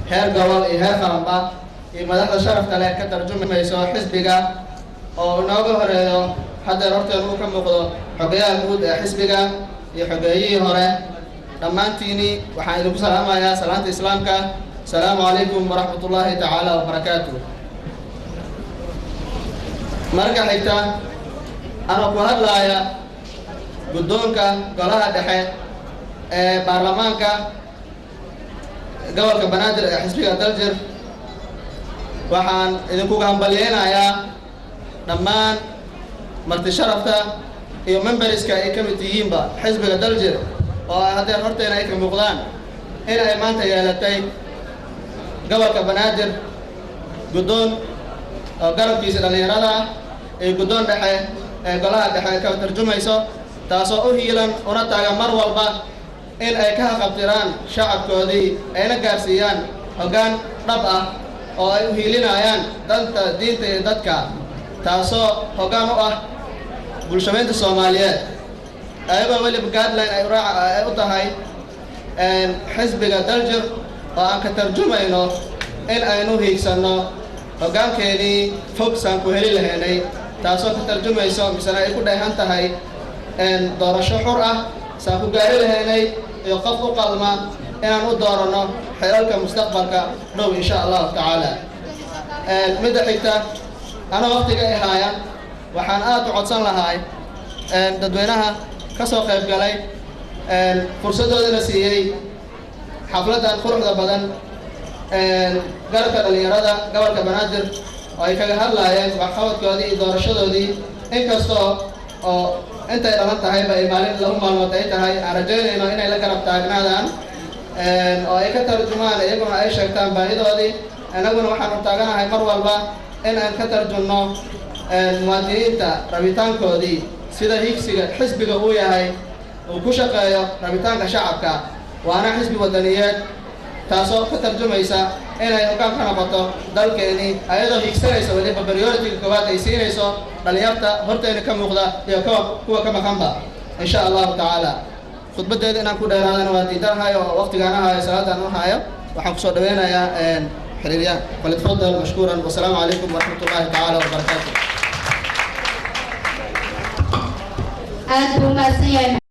heer gobol iyo heer qaranba iyo madaxda sharafta leh ka tarjumayso xisbiga oo inooga horeeyo haddeer horteen uu ka muuqdo xogeyaha guud ee xisbiga iyo xogeeyihii hore dhammaantiini waxaan idinku salaamayaa salaanta islaamka asalaamu calaykum waraxmatullaahi tacaala wabarakaatuh. marka xigta anoo ku hadlaaya guddoonka golaha dhexe ee baarlamaanka gobolka banaadir ee xisbiga daljir waxaan idinkuga hambalyeynayaa dhammaan marti sharafta iyo memberska ay ka mid yihiinba xisbiga daljir oo haddeer horteena ay ka muuqdaan in ay maanta yeelatay gobolka banaadir guddoon oo garabkiisa dhallinyarada ah iyo guddoon dhexe ee golaha dhexe ka tarjumayso taasoo u hiilan una taagan mar walba in ay ka haqabtiraan shacabkoodii ayna gaarsiiyaan hoggaan dhab ah oo ay u hiilinayaan danta diinta iyo dadka taasoo hoggaan u ah bulshadeynta Soomaaliyeed ayagoo weliba guideline ay u tahay xisbiga daljir oo aan ka tarjumayno in aynu hiigsanno hoggaankeedii fog saan ku heli lahaynay taasoo ka tarjumayso misana ay ku dheehan tahay doorasho xur ah saan ku gaari lahaynay iyo qof u qalma inaan u dooranno xilalka mustaqbalka dhow insha allahu tacaala. midda xigta ana waqtiga ay haayaan waxaan aad u codsan lahay dadweynaha ka soo qayb galay fursadoodana siiyey xafladan quruxda badan garabka dhallinyarada gobolka banaadir oo ay kaga hadlaayeen waxqabadkoodii iyo doorashadoodii inkastoo oo intay dhalan tahayba ay maalin lagu maalmood ay tahay aan rajaynayno inay la garab taagnaadaan oo ay ka tarjumaan iyaguna ay sheegtaan baahidoodii annaguna waxaan u taaganahay mar walba in aan ka tarjumno muwaadiniinta rabitaankoodii sida higsiga xisbiga uu yahay uu ku shaqeeyo rabitaanka shacabka waana xisbi wadaniyeed taasoo ka tarjumaysa inay hoggaan ka noqoto dalkeeni ayadoo higsanaysa weliba priority-ga koowaad ay siinayso dhalinyarta horteena ka muuqda iyo kuwa ka maqanba insha allahu tacaala. khudbadeeda inaan ku dheeraadana waa diidanahay oo waqtigaan ahayo salaadan u hayo waxaan kusoo dhaweynayaa xiriiryahan falyatafadal mashkuuran wasalaamu calaykum waraxmatullaahi tacaala wabarakaatuh. aad buu mahadsan yahay.